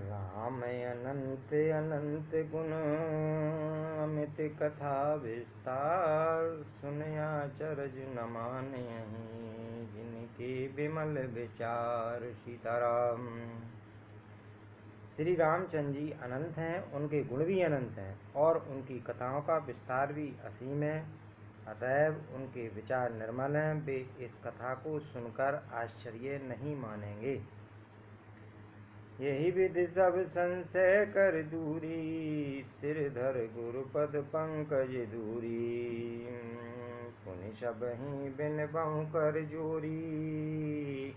राम अनंत अनंत गुण अमित कथा विस्तार, सुनया चरज न मानयहि जिनके विमल विचार। सीताराम। श्री रामचंद्र जी अनंत हैं, उनके गुण भी अनंत हैं और उनकी कथाओं का विस्तार भी असीम है। अतएव उनके विचार निर्मल हैं। वे इस कथा को सुनकर आश्चर्य नहीं मानेंगे। यही विधि सब संशय कर दूरी, सिरधर गुरुपद पंकज दूरी। पुनि सबहि बिन बहु कर जोरी,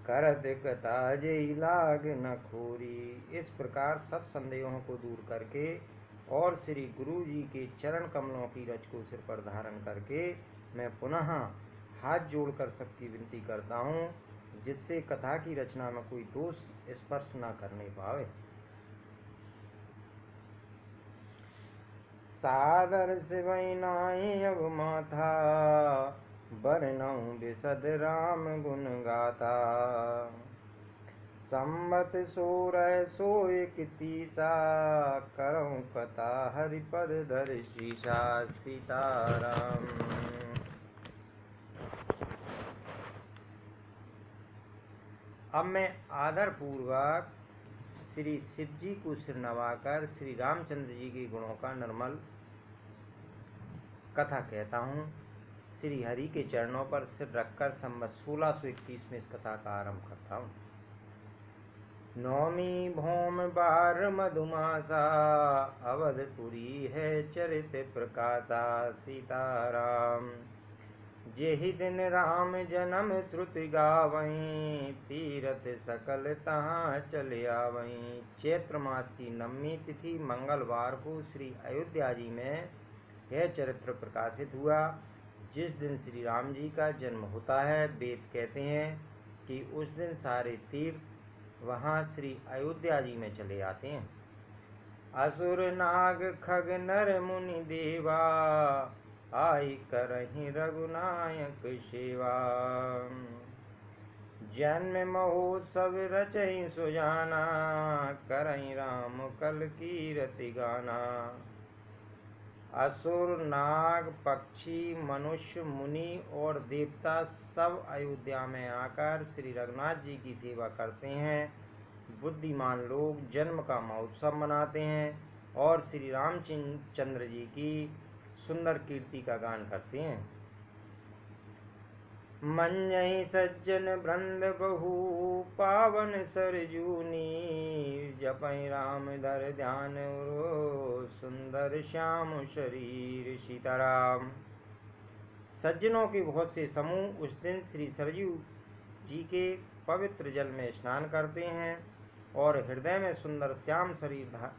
करत कथा जेई लाग न खोरी। इस प्रकार सब संदेहों को दूर करके और श्री गुरु जी के चरण कमलों की रज को सिर पर धारण करके मैं पुनः हाथ जोड़कर सबकी विनती करता हूँ, जिससे कथा की रचना में कोई दोष स्पर्श न करने पावे। सादर सिवै नाई अब माथा, बरनऊं बिसद राम गुण गाथा। संबत 16 सोइक तीसा, करऊं कथा हरिपद धर शीशा। सीताराम। अब मैं आदर पूर्वक श्री शिव जी को सिर नवाकर श्री रामचंद्र जी के गुणों का निर्मल कथा कहता हूँ। श्री हरि के चरणों पर सिर रखकर संवत 1621 में इस कथा का आरंभ करता हूँ। नौमी भौम बार मधुमासा, अवधपुरी है चरित प्रकाशा। सीताराम। जेहि दिन राम जन्म श्रुति गावहीं, तीरथ सकल तहाँ चले आवहीं। चैत्र मास की नवमी तिथि मंगलवार को श्री अयोध्या जी में यह चरित्र प्रकाशित हुआ। जिस दिन श्री राम जी का जन्म होता है, वेद कहते हैं कि उस दिन सारे तीर्थ वहाँ श्री अयोध्या जी में चले आते हैं। असुर नाग खग नर मुनि देवा, आई करहि रघुनायक सेवा। जन्म महोत्सव रचहि सुजाना, करहि राम कल कीरति गाना। असुर नाग पक्षी मनुष्य मुनि और देवता सब अयोध्या में आकर श्री रघुनाथ जी की सेवा करते हैं। बुद्धिमान लोग जन्म का महोत्सव मनाते हैं और श्री रामचंद्र जी की सुंदर कीर्ति का गान करते हैं। मंजहि सज्जन वृंद बहु, पावन सरजूनी। जपहि राम धर ध्यान उरो, सुंदर श्याम शरीर। सीताराम। सज्जनों के बहुत से समूह उस दिन श्री सरयू जी के पवित्र जल में स्नान करते हैं और हृदय में सुंदर श्याम शरीर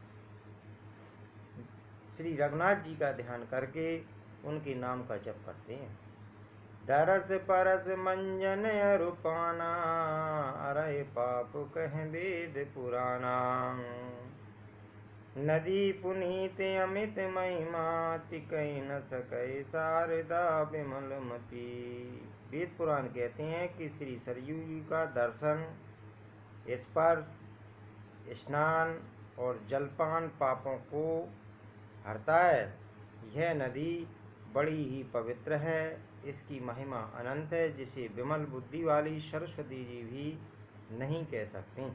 श्री रघुनाथ जी का ध्यान करके उनके नाम का जप करते हैं। दरस परस मंजन अरुपाना, अरय पाप कह वेद पुराना। नदी पुनीत अमित महिमा, तिकहि न सकै शारदा विमल मती। वेद पुराण कहते हैं कि श्री सरयू जी का दर्शन, स्पर्श, स्नान और जलपान पापों को हरता है। यह नदी बड़ी ही पवित्र है, इसकी महिमा अनंत है, जिसे विमल बुद्धि वाली सरस्वती जी भी नहीं कह सकती।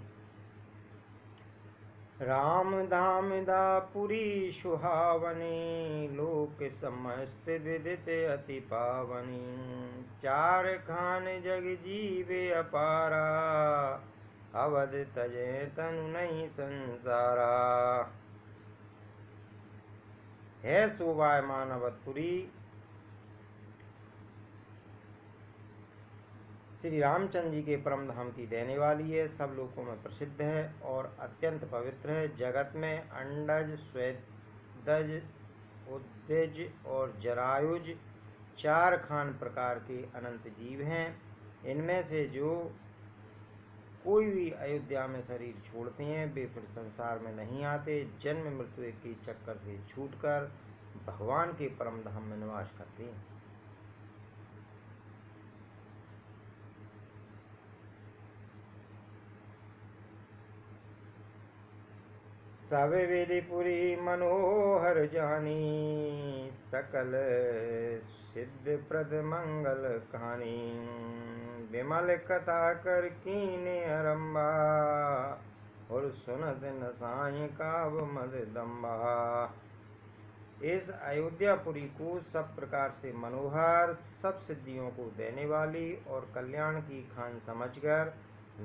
राम धाम दापुरी सुहावनी, लोक समस्त विदित अति पावनी। चार खान जग जीवे अपारा, अवध तजे तनु नहीं संसारा। है शोभायमान अवधपुरी श्री रामचंद्र जी के परम धाम की देने वाली है, सब लोकों में प्रसिद्ध है और अत्यंत पवित्र है। जगत में अंडज, स्वेदज, उद्दज और जरायुज 4 खान प्रकार के अनंत जीव हैं। इनमें से जो कोई भी अयोध्या में शरीर छोड़ते हैं, वे फिर संसार में नहीं आते, जन्म मृत्यु के चक्कर से छूटकर भगवान के परम धाम में निवास करते हैं। सब विधिपुरी मनोहर जानी, सकल सिद्ध प्रद मंगल कहानी। विमल कथा कर कीने आरंभा, और सुनत न साई काव मद दम्बा। इस अयोध्यापुरी को सब प्रकार से मनोहर, सब सिद्धियों को देने वाली और कल्याण की खान समझकर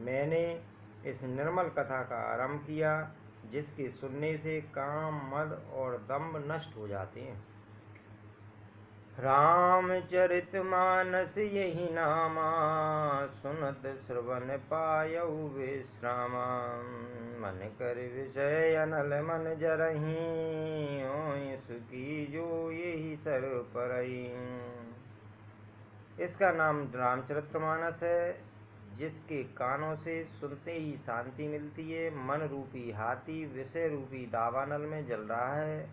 मैंने इस निर्मल कथा का आरंभ किया, जिसके सुनने से काम, मद और दंभ नष्ट हो जाते हैं। रामचरितमानस यही नामा, सुनत श्रवण पायऊ विश्रामा। मन कर विषय अनल मन जरही, ओय सुखी जो यही सर परई। इसका नाम रामचरितमानस है, जिसके कानों से सुनते ही शांति मिलती है। मन रूपी हाथी विषय रूपी दावानल में जल रहा है,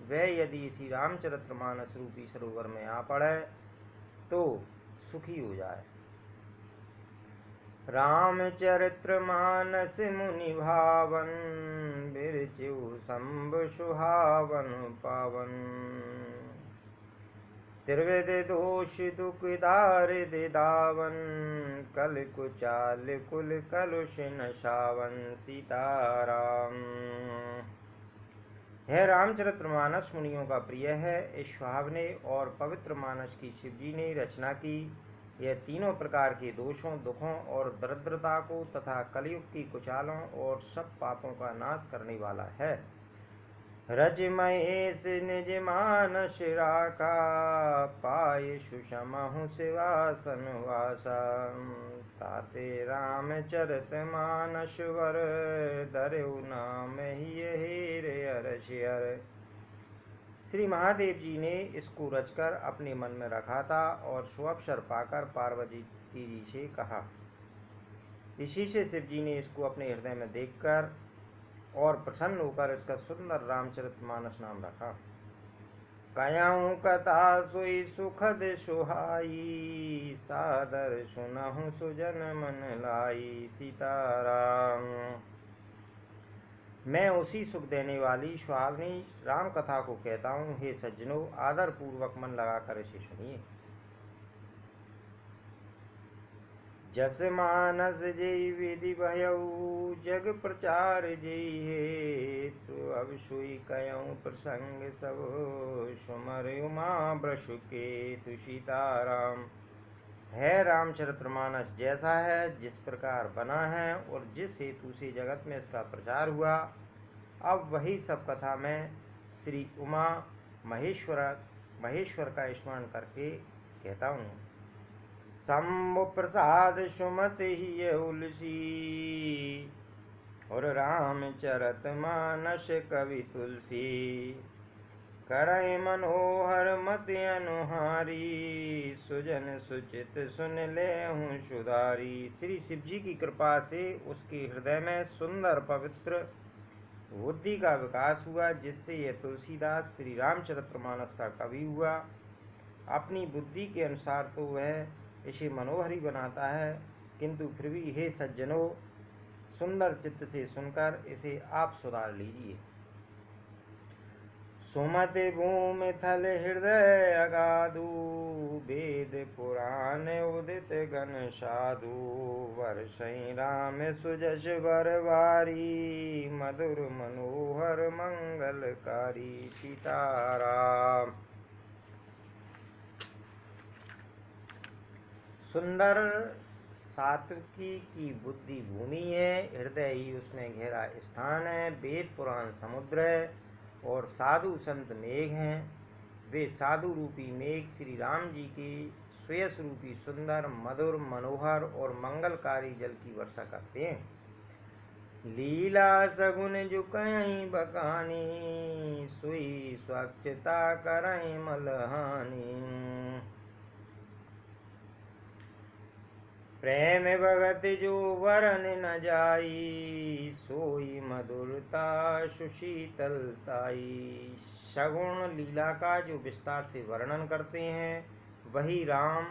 वह यदि इसी रामचरितमानस रूपी सरोवर में आ पड़े तो सुखी हो जाए। रामचरितमानस मुनि भावन, बिरचु शंभ सुहावन पावन। त्रिविध दोष दुख दारिद दावन, कल कुचाल कुल कलुष नशावन। सीताराम। यह रामचरितमानस मुनियों का प्रिय है। इस सुहावने और पवित्र मानस की शिवजी ने रचना की। यह तीनों प्रकार के दोषों, दुखों और दरिद्रता को तथा कलयुग की कुचालों और सब पापों का नाश करने वाला है। रज महेश निज मानस राखा, पाय सुषमहु सिवासन वासा। ताते रामचरित मानस वर, धरऊ नाम ही हेर अरसियर। श्री महादेव जी ने इसको रचकर अपने मन में रखा था और सुअवसर पाकर पार्वती जी से कहा। इसी से शिव जी ने इसको अपने हृदय में देखकर और प्रसन्न होकर इसका सुंदर रामचरितमानस नाम रखा। कयाऊं कथा सोई सुखद सुहाई, सादर सुनहु सुजन मन लाई। सीताराम। मैं उसी सुख देने वाली सुहावनी राम कथा को कहता हूँ। हे सज्जनों, आदर पूर्वक मन लगाकर इसे सुनिए। जस मानस जय विधि भयऊ, जग प्रचार जय हेतु। अब सुई कयऊं प्रसंग सब, सुमर उमा ब्रशु केतु। सीताराम। है रामचरितमानस जैसा है, जिस प्रकार बना है और जिस हेतु से जगत में इसका प्रचार हुआ, अब वही सब कथा मैं श्री उमा महेश्वर का स्मरण करके कहता हूँ। शंभु प्रसाद सुमति ही उलसी, और रामचरितमानस कवि तुलसी। करय मनोहर मति अनुहारी, सुजन सुचित सुन लेहूं सुधारी। श्री शिव जी की कृपा से उसके हृदय में सुंदर पवित्र बुद्धि का विकास हुआ, जिससे यह तुलसीदास श्री रामचरितमानस का कवि हुआ। अपनी बुद्धि के अनुसार तो वह इसे मनोहरी बनाता है, किंतु फिर भी हे सज्जनों, सुंदर चित्त से सुनकर इसे आप सुधार लीजिए। सुमति भूमि थल हृदय अगाधु, वेद पुराण उदित गण साधु। वर्षई राम सुजस बरवारी, मधुर मनोहर मंगलकारी। सीताराम। सुंदर सात्विकी की बुद्धि भूमि है, हृदय ही उसमें गहरा स्थान है। वेद पुराण समुद्र है और साधु संत मेघ हैं। वे साधु रूपी मेघ श्री राम जी के श्रेयस रूपी सुंदर, मधुर, मनोहर और मंगलकारी जल की वर्षा करते हैं। लीला सगुन जुकहीं बकानी, सुई स्वच्छता करहीं मलहानी। प्रेम भगत जो वरन न जाई, सोई मधुरता सुशीतलताई। सगुण लीला का जो विस्तार से वर्णन करते हैं, वही राम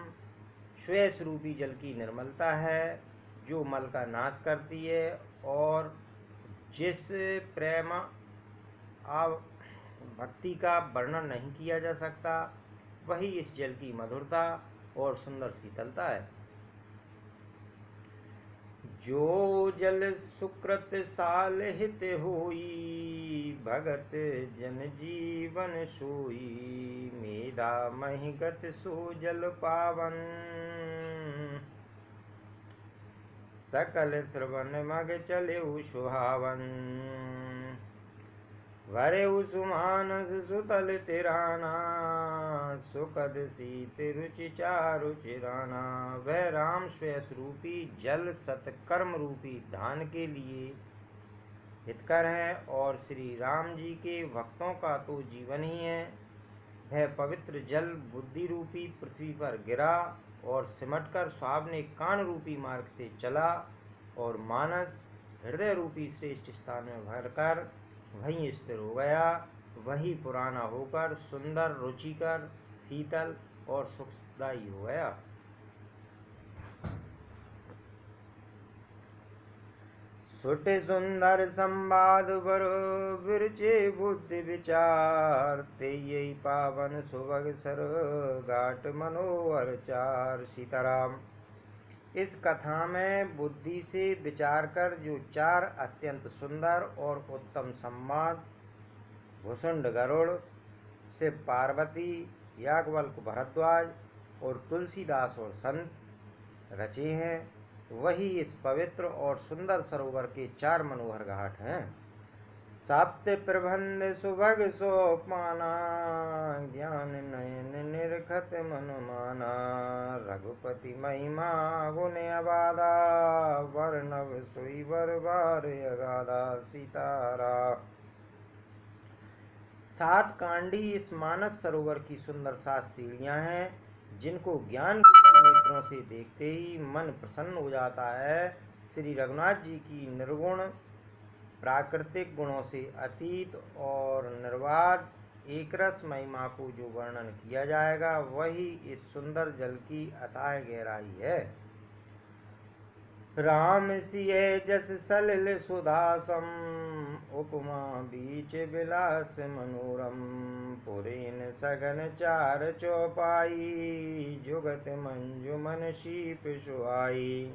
श्वेस रूपी जल की निर्मलता है, जो मल का नाश करती है और जिस प्रेम भक्ति का वर्णन नहीं किया जा सकता, वही इस जल की मधुरता और सुंदर शीतलता है। जो जल सुकृत साल हित होई, भगत जन जीवन सोई। मेधा महिगत सो जल पावन, सकल श्रवण मग चले सुहावन। भरे सुमानस सुतल तिराना, सुखद शीत रुचि चारु चिराना। वह राम श्वेस रूपी जल सतकर्म रूपी धान के लिए हितकर है और श्री राम जी के भक्तों का तो जीवन ही है। वह पवित्र जल बुद्धि रूपी पृथ्वी पर गिरा और सिमटकर स्वाब ने कान रूपी मार्ग से चला और मानस हृदय रूपी श्रेष्ठ स्थान में भरकर वहीं स्थिर हो गया। वही पुराना होकर सुंदर, रुचिकर, शीतल और सुखदायी हो गया। सुटे सुंदर संवाद बर विरचे बुद्धि विचार, ते यही पावन सुभग सर घाट मनोहर चार। सीताराम। इस कथा में बुद्धि से विचार कर जो चार अत्यंत सुंदर और उत्तम संवाद भुसुंड गरुड़ से पार्वती, याज्ञवल्क्य भरद्वाज और तुलसीदास और संत रचे हैं, वही इस पवित्र और सुंदर सरोवर के चार मनोहर घाट हैं। साप्त प्रबंध सुभग सोपाना, ज्ञान नयन निर्खत मन माना। रघुपति महिमा गुण अबाधा, वर्णव सोई बरबार अगाधा। सीताराम। सात कांडी इस मानस सरोवर की सुंदर सात सीढ़ियां हैं, जिनको ज्ञान रूपी नेत्रों से देखते ही मन प्रसन्न हो जाता है। श्री रघुनाथ जी की निर्गुण प्राकृतिक गुणों से अतीत और निर्वाध एकरस महिमा को जो वर्णन किया जाएगा, वही इस सुंदर जल की अथाह गहराई है। राम सिय जस सलिल सुधासम, उपमा बीच विलास मनोरम। पुरीन सगन चार चौपाई, जुगत मंजुमन शीप सुहाई।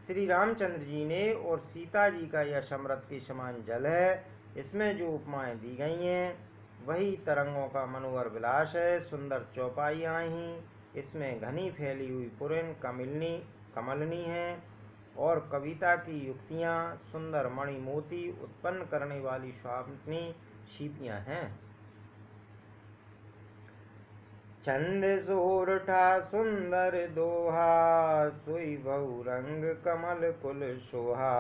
श्री रामचंद्र जी ने और सीता जी का यह समृद्ध के समान जल है। इसमें जो उपमाएं दी गई हैं, वही तरंगों का मनोहर विलास है। सुंदर चौपाइयाँ ही इसमें घनी फैली हुई पुरीन कमलनी हैं और कविता की युक्तियाँ सुंदर मणि मोती उत्पन्न करने वाली स्वाप्नी शिपियाँ हैं। छंद सोरठा सुंदर दोहा, सोई बहुरंग कमल कुल शोभा।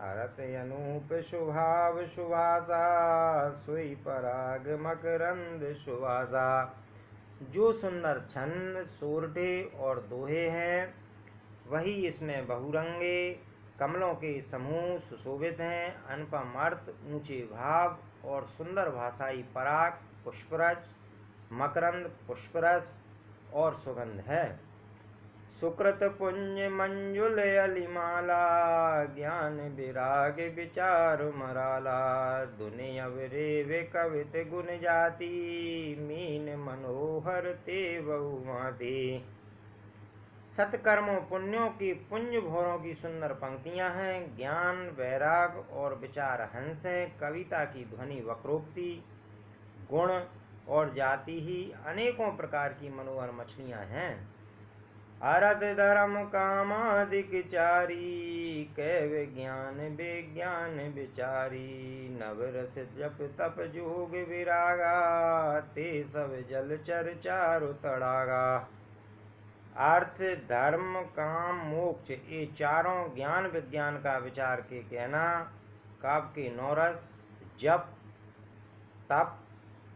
अरत अनूप शुभाव सुभाषा, सोई पराग मकरंद सुभाषा। जो सुंदर छंद, सोरठे और दोहे हैं, वही इसमें बहुरंगे कमलों के समूह सुशोभित हैं। अनुपम अर्थ, ऊंचे भाव और सुंदर भाषाई पराग, पुष्परज, मकरंद, पुष्परस और सुगंध है। सुकृत पुंज मंजुल अलिमाला, ज्ञान विराग विचार मराला। दुनि अवरे कवित गुण जाति, मीन मनोहर ते बहुमाति। सत्कर्मों पुण्यों की पुंज भोरों की सुंदर पंक्तियां हैं। ज्ञान, वैराग और विचार हंस हैं। कविता की ध्वनि वक्रोक्ति, गुण और जाति ही अनेकों प्रकार की मनोहर मछलियां हैं। अरथ धर्म कामादिक चारी, कैव ज्ञान विज्ञान विचारी। नवरस जप तप जोग विरागा, ते सब जलचर चारु तड़ागा। अर्थ, धर्म, काम, मोक्ष, ये चारों ज्ञान विज्ञान का विचार के कहना, काव्य के नौरस, जप, तप,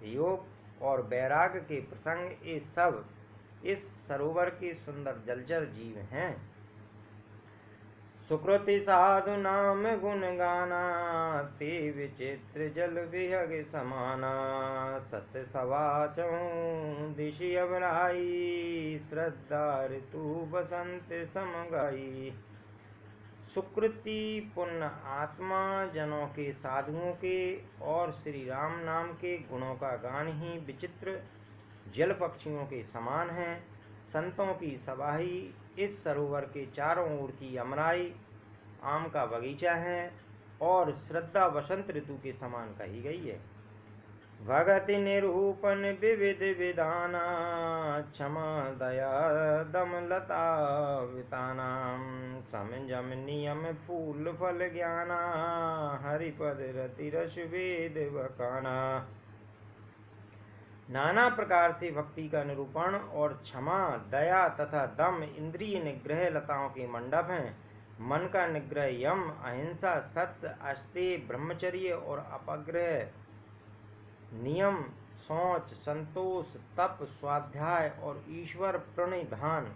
योग और वैराग के प्रसंग, ये सब इस सरोवर के सुंदर जलचर जीव हैं। सुकृति साधु नाम गुण गाना, ते विचित्र जल विहग समाना। सत्य सवाचों दिशि अवराई, श्रद्धा ऋतु बसंत समगाई। सुकृति पुण्य आत्मा जनों के, साधुओं के और श्री राम नाम के गुणों का गान ही विचित्र जल पक्षियों के समान है। संतों की सभा ही इस सरोवर के चारों ओर की अमराई आम का बगीचा है और श्रद्धा वसंत ऋतु के समान कही गई है। भगति निरूपण विविध विधाना, क्षमा दया दम लता वितानाम, समझम नियम फूल फल ज्ञाना, हरिपद रति रस वेद बकाना। नाना प्रकार से भक्ति का निरूपण और क्षमा दया तथा दम इंद्रिय निग्रह लताओं के मंडप हैं। मन का निग्रह यम, अहिंसा, सत्य, अस्तेय, ब्रह्मचर्य और अपग्रह, नियम, शौच, संतोष, तप, स्वाध्याय और ईश्वर प्रणिधान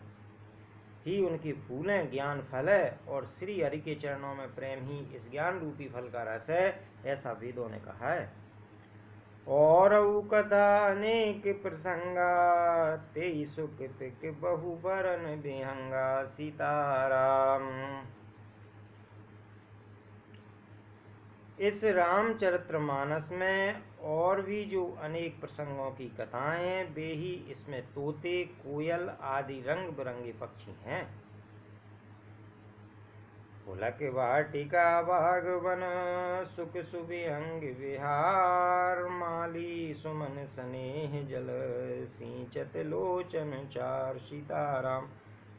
ही उनकी फूलें, ज्ञान फल है और श्री हरि के चरणों में प्रेम ही इस ज्ञान रूपी फल का रस है, ऐसा वेदों ने कहा है। और कथा अनेक प्रसंगा, तेई सुख पिक बहु बरन विहंगा। सीताराम। इस रामचरितमानस में और भी जो अनेक प्रसंगों की कथाएं हैं, वे ही इसमें तोते, कोयल आदि रंग बिरंगे पक्षी हैं। पुलक वाटिका बागवन, सुख सुविहंग विहार, माली सुमन स्नेह जल, सिंचत लोचन चार। सीताराम।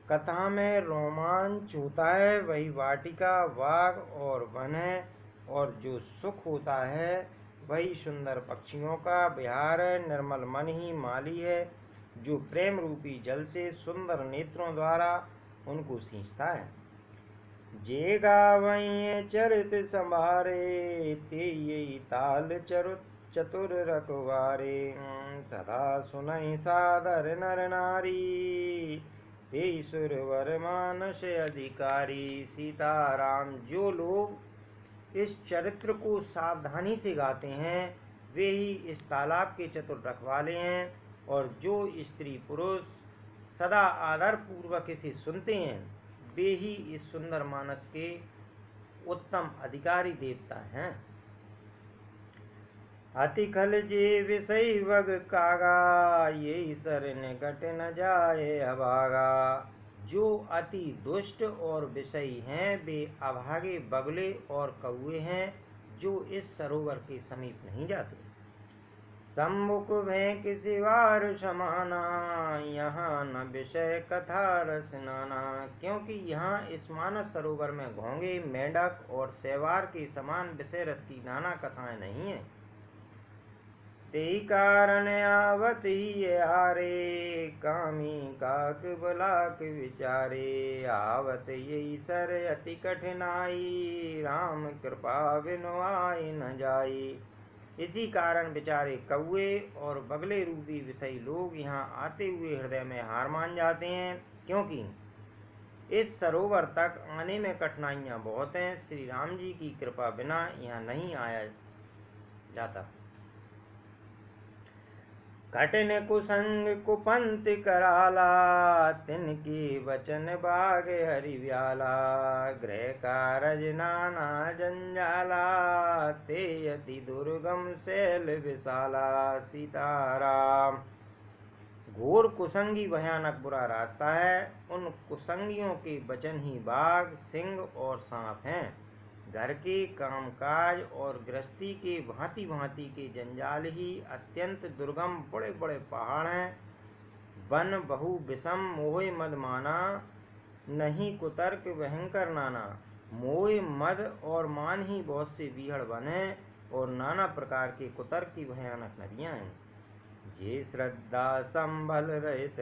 कथा में रोमांच होता है वही वाटिका, बाग और वन है, और जो सुख होता है वही सुंदर पक्षियों का विहार है। निर्मल मन ही माली है, जो प्रेम रूपी जल से सुंदर नेत्रों द्वारा उनको सींचता है। जे गावई चरित संभारे, ते यही ताल चतुर रखवारे, सदा सुनई सादर नर नारी, ते सुरवर मानस अधिकारी। सीताराम। जो लोग इस चरित्र को सावधानी से गाते हैं वे ही इस तालाब के चतुर रखवाले हैं, और जो स्त्री पुरुष सदा आदर पूर्वक इसे सुनते हैं वे ही इस सुंदर मानस के उत्तम अधिकारी देवता हैं। अति खल जे विषय वग कागा, ये शरण घट न जाए अभागा। जो अति दुष्ट और विषयी हैं वे अभागे बगले और कौए हैं, जो इस सरोवर के समीप नहीं जाते। सम्मुख भें किसी वार समाना, यहाँ न विषय कथा रस नाना। क्योंकि यहाँ इस मानस सरोवर में घोंगे, मेंढक और सेवार के समान विषय रस की नाना कथाएं नहीं है। तेई कारण आवत ही आरे, कामी काक बलाक विचारे। आवत यही सर अति कठिनाई, राम कृपा बिनु आई न जाई। इसी कारण बेचारे कौए और बगले रूपी विषयी लोग यहाँ आते हुए हृदय में हार मान जाते हैं, क्योंकि इस सरोवर तक आने में कठिनाइयाँ बहुत हैं। श्री राम जी की कृपा बिना यहाँ नहीं आया जाता। कठिन कुसंग कुपंत कराला, तिनके वचन बाग हरि व्याला। गृह कारज नाना जंजाला, ते अति दुर्गम शैल विशाला। सीताराम। घोर कुसंगी भयानक बुरा रास्ता है, उन कुसंगियों के वचन ही बाघ, सिंह और सांप हैं। घर के कामकाज और गृहस्थी के भांति भांति के जंजाल ही अत्यंत दुर्गम बड़े बड़े पहाड़ हैं। वन बहु विषम मोह मद माना, नहीं कुतर्क भयंकर नाना। मोह मद और मान ही बहुत से बीहड़ वन हैं, और नाना प्रकार के कुतर्क की भयानक नदियां हैं। जे श्रद्धा संभल रहित,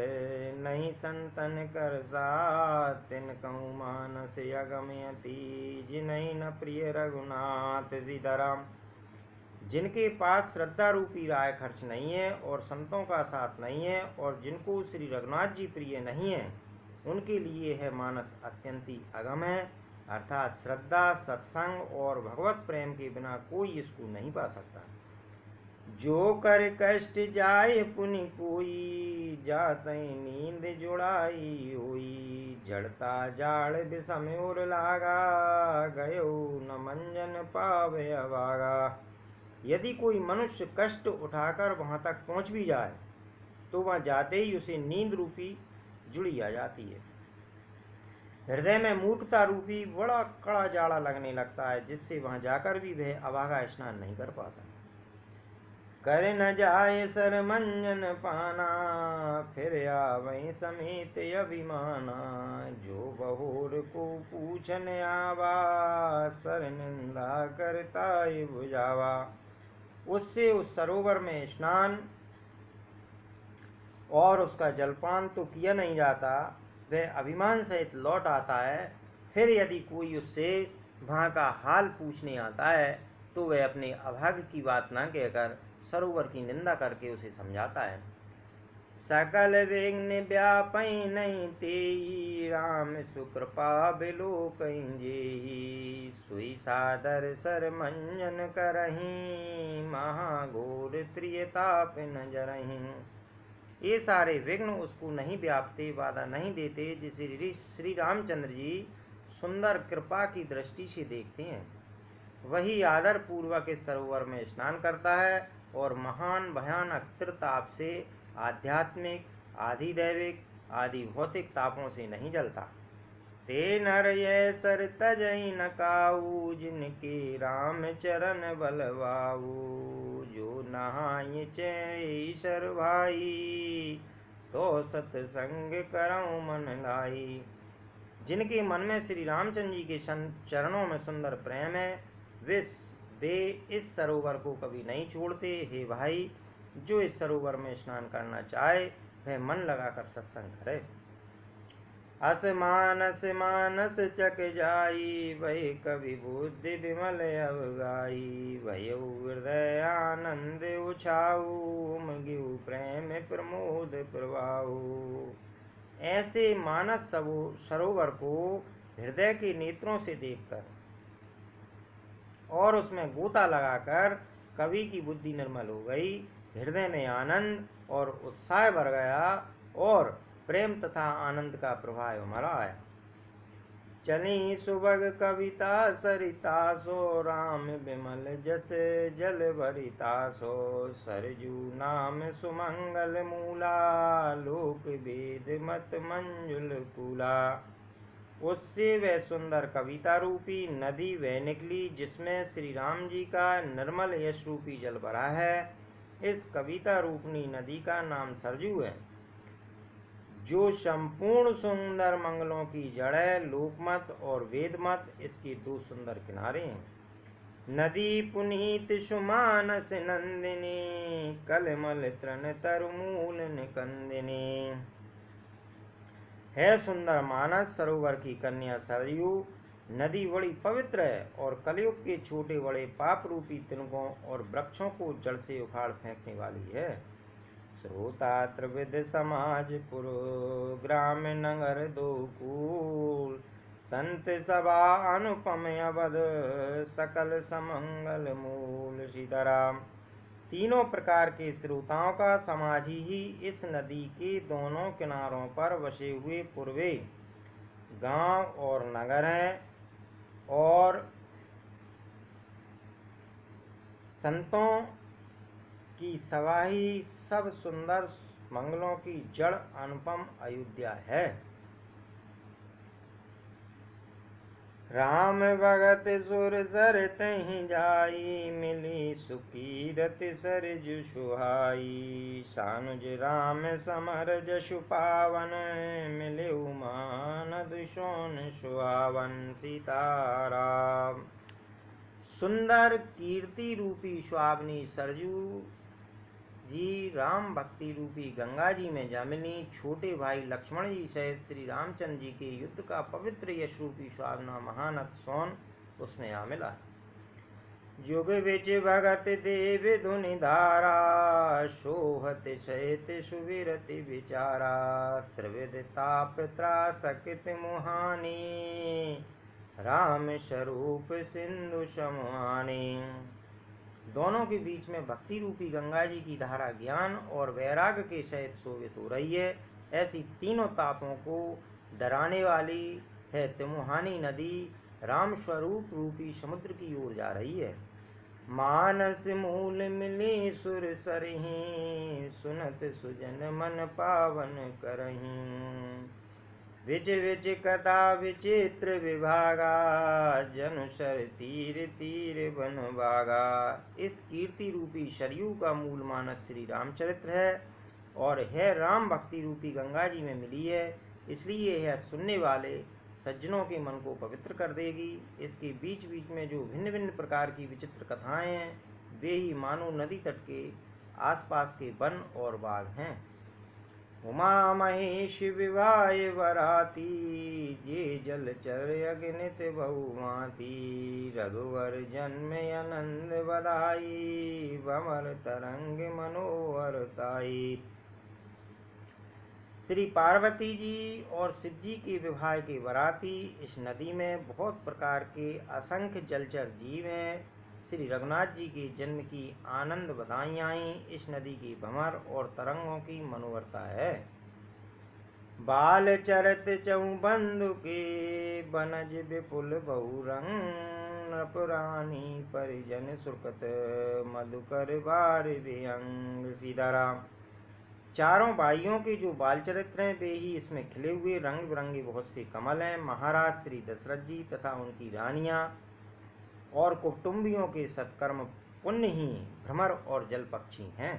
नहीं संतन कर साथ। तिन कहूँ मानस अगमयति, जिन्हीं न प्रिय रघुनाथ। सीताराम। जिनके पास श्रद्धा रूपी राय खर्च नहीं है और संतों का साथ नहीं है, और जिनको श्री रघुनाथ जी प्रिय नहीं है, उनके लिए है मानस अत्यंती अगम है। अर्थात श्रद्धा, सत्संग और भगवत प्रेम के बिना कोई इसको नहीं पा सकता। जो कर कष्ट जाय पुनि कोई, जातै नींद जुड़ाई होई। जड़ता जाड़ विषम उर लागा, गयो न मंजन पावे अभागा। यदि कोई मनुष्य कष्ट उठाकर वहां तक पहुंच भी जाए तो वहां जाते ही उसे नींद रूपी जुड़ी आ जाती है। हृदय में मूर्खता रूपी बड़ा कड़ा जाड़ा लगने लगता है, जिससे वहां जाकर भी वह अभागा स्नान नहीं कर पाता। कर न जाए सर मंजन पाना, फिर आवै समेत अभिमाना। जो बहोर को पूछन आवा, सर निंदा करता बुझावा। उससे उस सरोवर में स्नान और उसका जलपान तो किया नहीं जाता, वह अभिमान सहित लौट आता है। फिर यदि कोई उससे वहाँ का हाल पूछने आता है तो वह अपने अभाग्य की बात न कहकर सरोवर की निंदा करके उसे समझाता है। सकल विघ्न व्यापै नहीं तेई, राम सुकृपा बिलो जेई। सुई सादर सर मंजन करहीं, महाघोर त्रियताप न जरहीं। ये सारे विघ्न उसको नहीं व्यापते, बाधा नहीं देते, जिसे श्री रामचंद्र जी सुंदर कृपा की दृष्टि से देखते हैं। वही आदर पूर्वक इस सरोवर में स्नान करता है और महान भयानक त्रिताप से, आध्यात्मिक, आधिदैविक, आदि भौतिक तापों से नहीं जलता। ते नर ये सर तजई न काऊ, जिनके राम चरण बलवाऊ। जो नहाय ईश्वर भाई, तो सतसंग करऊं मन लाई। जिनके मन में श्री रामचंद्र जी के चरणों में सुंदर प्रेम है, वे इस सरोवर को कभी नहीं छोड़ते। हे भाई, जो इस सरोवर में स्नान करना चाहे वह मन लगाकर सत्संग करे। असमानस मानस चक जाई, वही कवि बुद्धि विमल अवगाई। वही हृदय आनंद उछाऊ, उमगिउ प्रेम प्रमोद प्रभाऊ। ऐसे मानस सरोवर को हृदय के नेत्रों से देखकर और उसमें गोता लगाकर कवि की बुद्धि निर्मल हो गई, हृदय में आनंद और उत्साह भर गया और प्रेम तथा आनंद का प्रवाह उमड़ा आया। चली सुबग कविता सरिता सो, राम विमल जस जल भरिता सो। सरजू नाम सुमंगल मूला, लोक वेद मत मंजुल कूला। उससे वह सुंदर कविता रूपी नदी वह निकली, जिसमें श्री राम जी का निर्मल यश रूपी जल भरा है। इस कविता रूपनी नदी का नाम सरजू है, जो संपूर्ण सुंदर मंगलों की जड़ है। लोकमत और वेदमत इसके दो सुंदर किनारे हैं। नदी पुनीत सुमानस नंदिनी, कलमल तृण तरमूल निकंदिनी। है सुंदर मानस सरोवर की कन्या सरयू। नदी बड़ी पवित्र है और कलयुग के छोटे बड़े पाप रूपी तिनकों और वृक्षों को जड़ से उखाड़ फेंकने वाली है। श्रोता त्रिविध समाज पुर, ग्राम नगर दो कूल। संत सभा अनुपम अवध, सकल समंगल मूल। सीताराम। तीनों प्रकार के श्रोताओं का समाज ही इस नदी के दोनों किनारों पर बसे हुए पूर्वे गांव और नगर हैं, और संतों की सभा ही सब सुंदर मंगलों की जड़ अनुपम अयोध्या है। राम भगत सुर सर तहि जाई, मिली सुखी रति सरजु सुहाई। सानुज राम समर जशु पावन, मिले मानद सोन सुहावन। सीताराम। सुंदर कीर्ति रूपी स्वामिनी सरजू जी राम भक्ति रूपी गंगा जी में जमिनी, छोटे भाई लक्ष्मण जी सहित श्री रामचंद्र जी के युद्ध का पवित्र यश रूपी स्वावना महानद सोन उसमें आ मिला। युग बिच भगत देव धुनि धारा, सोहत सहित सुविरति विचारा। त्रिविध ताप त्रासकित मुहानी, राम स्वरूप सिंधु समुहानी। दोनों के बीच में भक्ति रूपी गंगा जी की धारा ज्ञान और वैराग्य के सहित शोभित हो रही है। ऐसी तीनों तापों को डराने वाली है तिमुहानी नदी राम स्वरूप रूपी समुद्र की ओर जा रही है। मानस मूल मिली सुर सरही, सुनत सुजन मन पावन करही। विच विच कथा विचित्र विभागा, जनुसर तीर तीर बन भागा। इस कीर्ति रूपी सरयू का मूल मानस श्री रामचरित्र है और है राम भक्ति रूपी गंगा जी में मिली है, इसलिए यह सुनने वाले सज्जनों के मन को पवित्र कर देगी। इसके बीच बीच में जो भिन्न भिन्न प्रकार की विचित्र कथाएं हैं वे ही मानो नदी तट के आसपास के वन और बाग हैं। उमा महेश विवाह वराती, जे जलचर अगणित बहुमाती। रघुवर जन्म आनंद बधाई, भमर तरंग मनोहर ताई। श्री पार्वती जी और शिव जी के विवाह के वराती इस नदी में बहुत प्रकार के असंख्य जलचर जीव हैं। श्री रघुनाथ जी के जन्म की आनंद बधाइयाँ इस नदी की भंवर और तरंगों की मनोहरता है। बाल चरत चौबंधु के, बनज विपुल बहुरंग। नपुरानी परिजन सुरकत, मधुकर बार विहंग। सीताराम। चारों भाइयों के जो बाल चरित्र हैं वे ही इसमें खिले हुए रंग बिरंगे बहुत से कमल हैं। महाराज श्री दशरथ जी तथा उनकी रानियां और कुटुंबियों के सत्कर्म पुण्य ही भ्रमर और जल पक्षी हैं।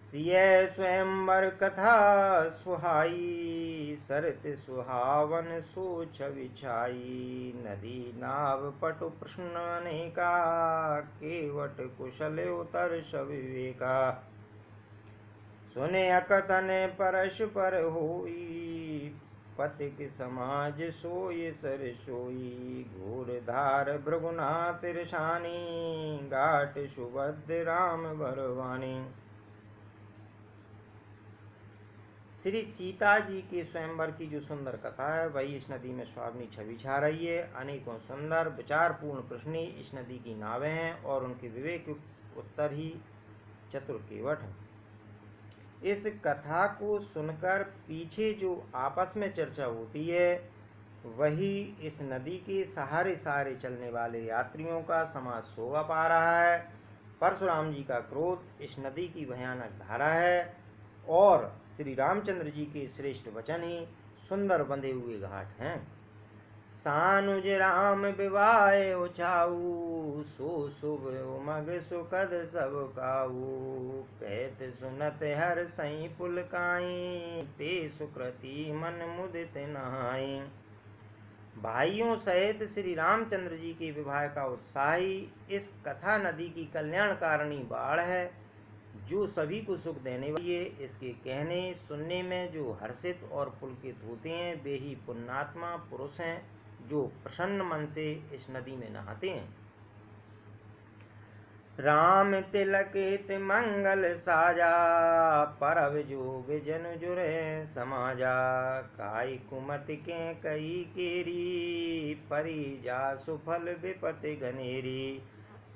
सिय स्वयंवर कथा सुहाई, सरत सुहावन सो छवि छाई। नदी नाव पटु प्रश्न अनेका, केवट कुशल उतर विवेका। सुने अकथन परस्पर होई, पथिक समाज सोय सर सोई। घोर धार भृगुनाथ ऋषानी, घाट सुभद्र राम भरवानी। श्री सीता जी के स्वयंवर की जो सुंदर कथा है वही इस नदी में स्वावनी छवि छा रही है। अनेकों सुंदर विचारपूर्ण प्रश्नी इस नदी की नावें हैं और उनके विवेक उत्तर ही चतुर केवट हैं। इस कथा को सुनकर पीछे जो आपस में चर्चा होती है वही इस नदी के सहारे सहारे चलने वाले यात्रियों का समाज शोभा पा रहा है। परशुराम जी का क्रोध इस नदी की भयानक धारा है और श्री रामचंद्र जी के श्रेष्ठ वचन ही सुंदर बंधे हुए घाट हैं। सानुज राम विवाह उछाऊ, सो शुभ उमग सुखद सब काऊ। कहत सुनत हर सई पुलकाई, ते सुकृति मन मुदित नहाई। भाइयों सहित श्री रामचंद्र जी के विवाह का उत्साही इस कथा नदी की कल्याणकारिणी बाढ़ है जो सभी को सुख देने वाली है। इसके कहने सुनने में जो हर्षित और पुलकित होते हैं वे ही पुण्यात्मा पुरुष हैं जो प्रसन्न मन से इस नदी में नहाते हैं। राम तिलक हित मंगल साजा, परव जोग जन जुरे समाजा। काई कुमत के कई केरी, परी जा सुफल विपति घनेरी।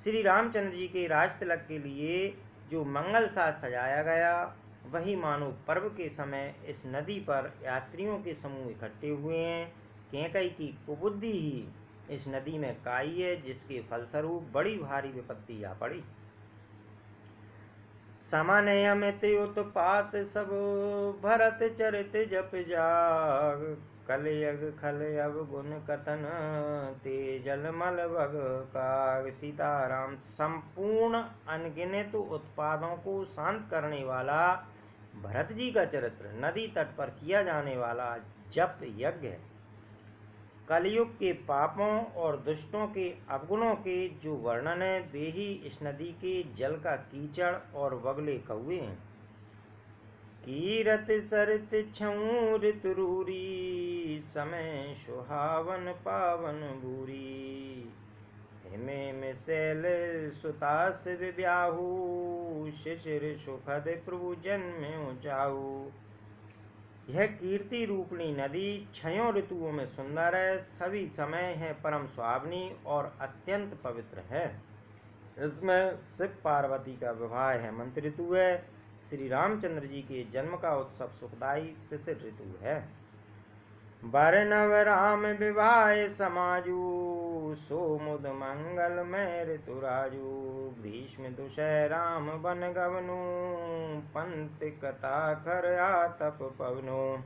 श्री रामचंद्र जी के राज तिलक के लिए जो मंगल साज सजाया गया वही मानो पर्व के समय इस नदी पर यात्रियों के समूह इकट्ठे हुए हैं। कैकई की कुबुद्धि ही इस नदी में काई है जिसके फलस्वरूप बड़ी भारी विपत्ति आ पड़ी। समन अमित उत्पात सब, भरत चरित जप जाग। कलयग खल अवगुण कथन, ते जलमल भग काग। सीताराम। संपूर्ण अनगिनत उत्पादों को शांत करने वाला भरत जी का चरित्र नदी तट पर किया जाने वाला जप यज्ञ है। कलयुग के पापों और दुष्टों के अवगुणों के जो वर्णन है वे ही इस नदी के जल का कीचड़ और बगले कौए हैं। कीरत सरित छऊ ऋतुरूरी, समय सुहावन पावन भूरी। हिमे मिसैल सुतास विब्याहू, शिशिर सुखद प्रभु जन्म चाहू। यह कीर्ति रूपणी नदी छयों ऋतुओं में सुंदर है, सभी समय है परम सुहावनी और अत्यंत पवित्र है। इसमें शिव पार्वती का विवाह हेमंत ऋतु है। श्री रामचंद्र जी के जन्म का उत्सव सुखदायी शिशिर ऋतु है। बरनव राम विवाह समाजू, सोमुद मंगल में ऋतुराजू। भीष्म दुषय राम बन गवनु, पंत कथा कर आतप पवनो।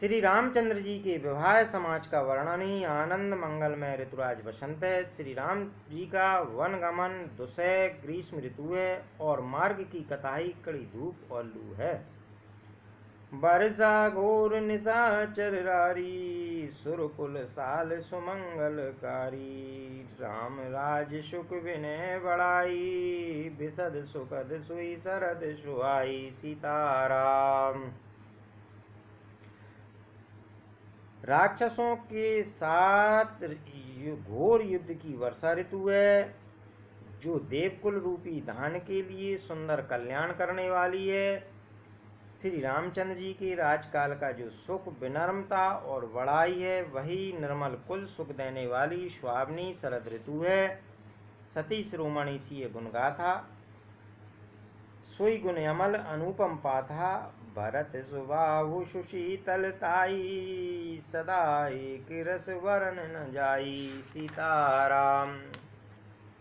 श्री रामचंद्र जी के विवाह समाज का वर्णन ही आनंद मंगल में ऋतुराज बसंत है। श्री राम जी का वन गमन दुसह ग्रीष्म ऋतु है और मार्ग की कथा ही कड़ी धूप और लू है। बरसा घोर निशाचर रारी, सुरकुल साल सुमंगलकारी। राम राज सुख विनय बड़ाई, बिसद सुखद सुई सरद सुहाई। सीताराम। राक्षसों के साथ घोर युद्ध की वर्षा ऋतु है, जो देवकुल रूपी धान के लिए सुंदर कल्याण करने वाली है। श्री रामचंद्र जी के राजकाल का जो सुख विनम्रता और बड़ाई है, वही निर्मल कुल सुख देने वाली स्वामिनी शरद ऋतु है। सती शिरोमणि सी गुण गाथा, सोई गुण अमल अनुपम पाथा। भरत सुबाहु सुशीतलताई, सदा एक रस वरण न जाई। सीताराम।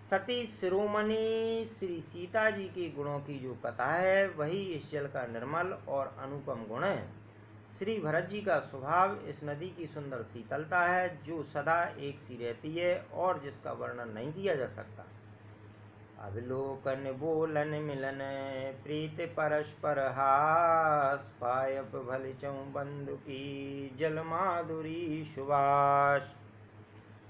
सती शिरोमणि श्री सीता जी के गुणों की जो कथा है, वही इस जल का निर्मल और अनुपम गुण है। श्री भरत जी का स्वभाव इस नदी की सुंदर शीतलता है, जो सदा एक सी रहती है और जिसका वर्णन नहीं किया जा सकता। अवलोकन बोलन मिलन, प्रीत परस्पर हास। पायप भल चौ बंधु की, जल माधुरी सुवास।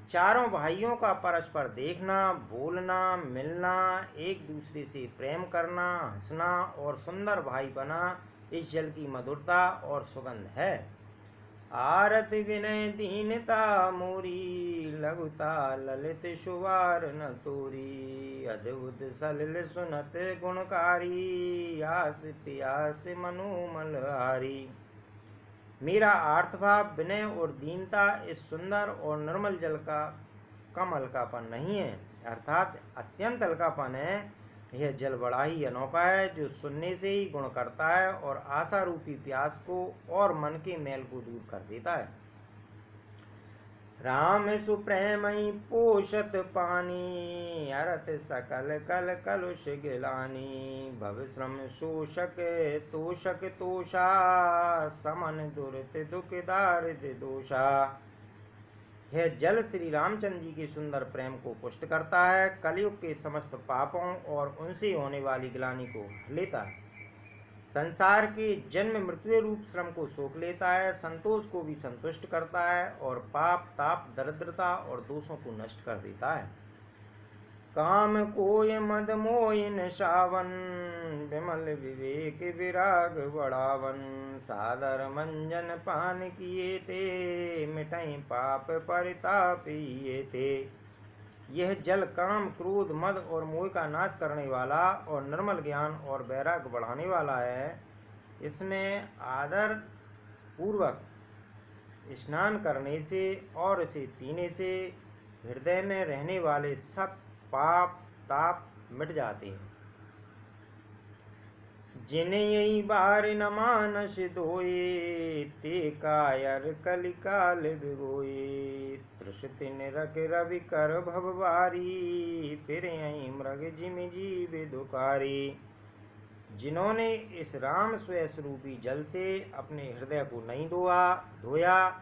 चारों भाइयों का परस्पर देखना, बोलना, मिलना, एक दूसरे से प्रेम करना, हंसना और सुंदर भाई बना इस जल की मधुरता और सुगंध है। आरत विनय दीनता मोरी, लघुता ललित सुवार न तोरी। अद्भुत सलिल सुनत गुणकारी, आस प्यास मनोमल हारी। मेरा अर्थभाव विनय और दीनता इस सुंदर और निर्मल जल का कम हल्कापन नहीं है, अर्थात अत्यंत हल्कापन है। यह जल बड़ा ही अनोखा है, जो सुनने से ही गुण करता है और आशा रूपी प्यास को और मन के मैल को दूर कर देता है। राम सुप्रेमई पोषत पानी, अरत सकल कल कलुष गिलानी। भव श्रम शोषक तोषक तोषा, समन दुरित दुख दारिद दोषा। यह जल श्री रामचंद्र जी के सुंदर प्रेम को पुष्ट करता है, कलयुग के समस्त पापों और उनसे होने वाली गिलानी को लेता है, संसार के जन्म मृत्यु रूप श्रम को सोख लेता है, संतोष को भी संतुष्ट करता है और पाप ताप दरिद्रता और दोषों को नष्ट कर देता है। काम कोय मद मोइन सावन, विमल विवेक विराग बढ़ावन। सादर मंजन पान किए थे, मिटाई पाप परिताप ये थे। यह जल काम क्रोध मद और मोह का नाश करने वाला और निर्मल ज्ञान और वैराग्य बढ़ाने वाला है। इसमें आदर पूर्वक स्नान करने से और इसे पीने से हृदय में रहने वाले सब पाप ताप मिट जाते हैं। जिन्हें यही बार न मानस धोए, ते कायर कलिकाल भिगोए। त्रिशति निरख रवि कर भवबारी, फिर यही मृग जिम जीव दुकारी। जिन्होंने इस राम स्वरूपी जल से अपने हृदय को नहीं धोया,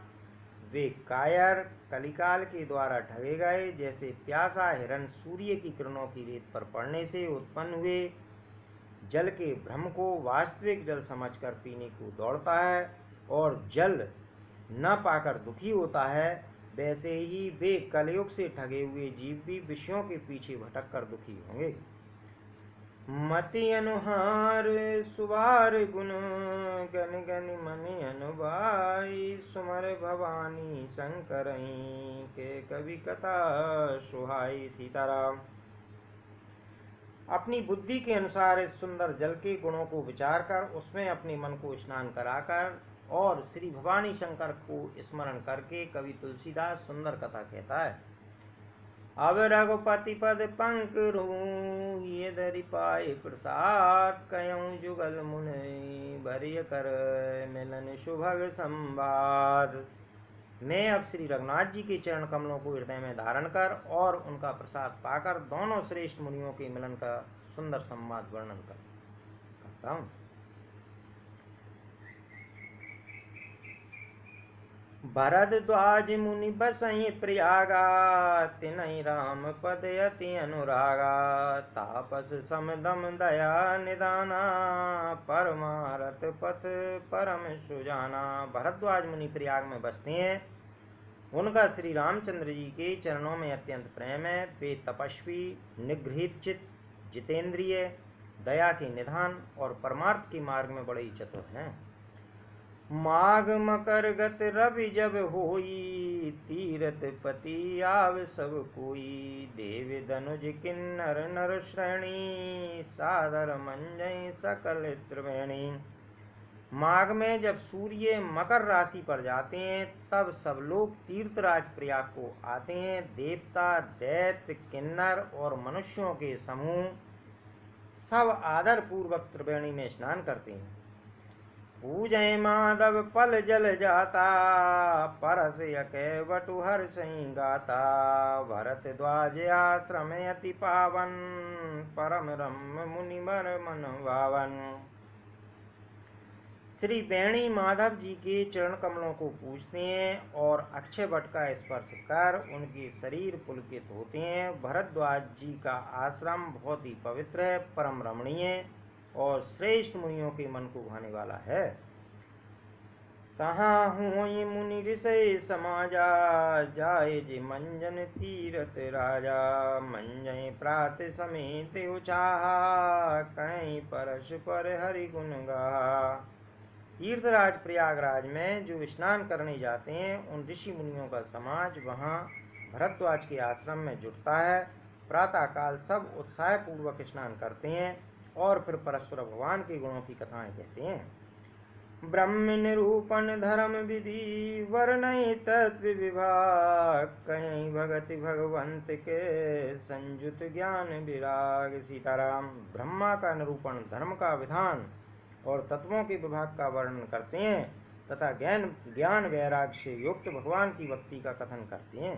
वे कायर कलिकाल के द्वारा ठगे गए। जैसे प्यासा हिरण सूर्य की किरणों की रेत पर पड़ने से उत्पन्न हुए जल के भ्रम को वास्तविक जल समझकर पीने को दौड़ता है और जल न पाकर दुखी होता है, वैसे ही वे कलयुग से ठगे हुए जीव भी विषयों के पीछे भटक कर दुखी होंगे। मति अनुहार सुवार गुण, गन गन मनि अनुबाई। सुमर भवानी शंकर के कवि कथा सुहाई। सीताराम। अपनी बुद्धि के अनुसार इस सुंदर जल के गुणों को विचार कर उसमें अपने मन को स्नान कराकर और श्री भवानी शंकर को स्मरण करके कवि तुलसीदास सुंदर कथा कहता है। अब रघुपति पद पंकरू ये धरि पाए प्रसाद कयऊँ जुगल मुनि भरिय कर मिलन सुभग संवाद। मैं अब श्री रघुनाथ जी के चरण कमलों को हृदय में धारण कर और उनका प्रसाद पाकर दोनों श्रेष्ठ मुनियों के मिलन का सुंदर संवाद वर्णन करता हूँ। भरद्वाज मुनि बसई प्रयागा तिनहि राम पद अति अनुरागा। तापस समदम दया निदाना परमारथ पथ परम सुजाना। भरद्वाज मुनि प्रयाग में बसते हैं। उनका श्री रामचंद्र जी के चरणों में अत्यंत प्रेम है। वे तपस्वी, निगृहित चित्त, जितेंद्रिय, दया के निधान और परमार्थ के मार्ग में बड़े ही चतुर हैं। माघ मकर गत रवि जब होई तीरथ पति आव सब कोई। देव धनुज किन्नर नर श्रेणी सादर मंजय सकल त्रिवेणी। माघ में जब सूर्य मकर राशि पर जाते हैं तब सब लोग तीर्थराज प्रयाग को आते हैं। देवता, दैत्य, किन्नर और मनुष्यों के समूह सब आदर पूर्वक त्रिवेणी में स्नान करते हैं। पूजय माधव पल जल जाता परस यके बटु हर्ष गाता। भरत ध्वज आश्रम अति पावन परम रम मुनि बर मन भावन। श्री बेणी माधव जी के चरण कमलों को पूजते हैं और अक्षय वट का स्पर्श कर उनके शरीर पुलकित होते हैं। भरद्वाज जी का आश्रम बहुत ही पवित्र है, परम रमणीय और श्रेष्ठ मुनियों के मन को भाने वाला है। तहाँ हुई मुनि ऋषि समाजा जाए जे मंजन तीरथ राजा। मंजय प्रात समेत उचाहा कहीं परश पर हरि गुण गा। तीर्थराज प्रयागराज में जो स्नान करने जाते हैं उन ऋषि मुनियों का समाज वहाँ भरद्वाज के आश्रम में जुटता है। प्रातः काल सब उत्साह पूर्वक स्नान करते हैं और फिर परस्पर भगवान के गुणों की कथाएं कहते हैं। ब्रह्म निरूपण धर्म विधि वर्णय तत्व विभाग कहीं भगति भगवंत के संयुत ज्ञान विराग। सीताराम। ब्रह्मा का निरूपण, धर्म का विधान और तत्वों के विभाग का वर्णन करते हैं तथा ज्ञान वैराग से युक्त भगवान की भक्ति का कथन करते हैं।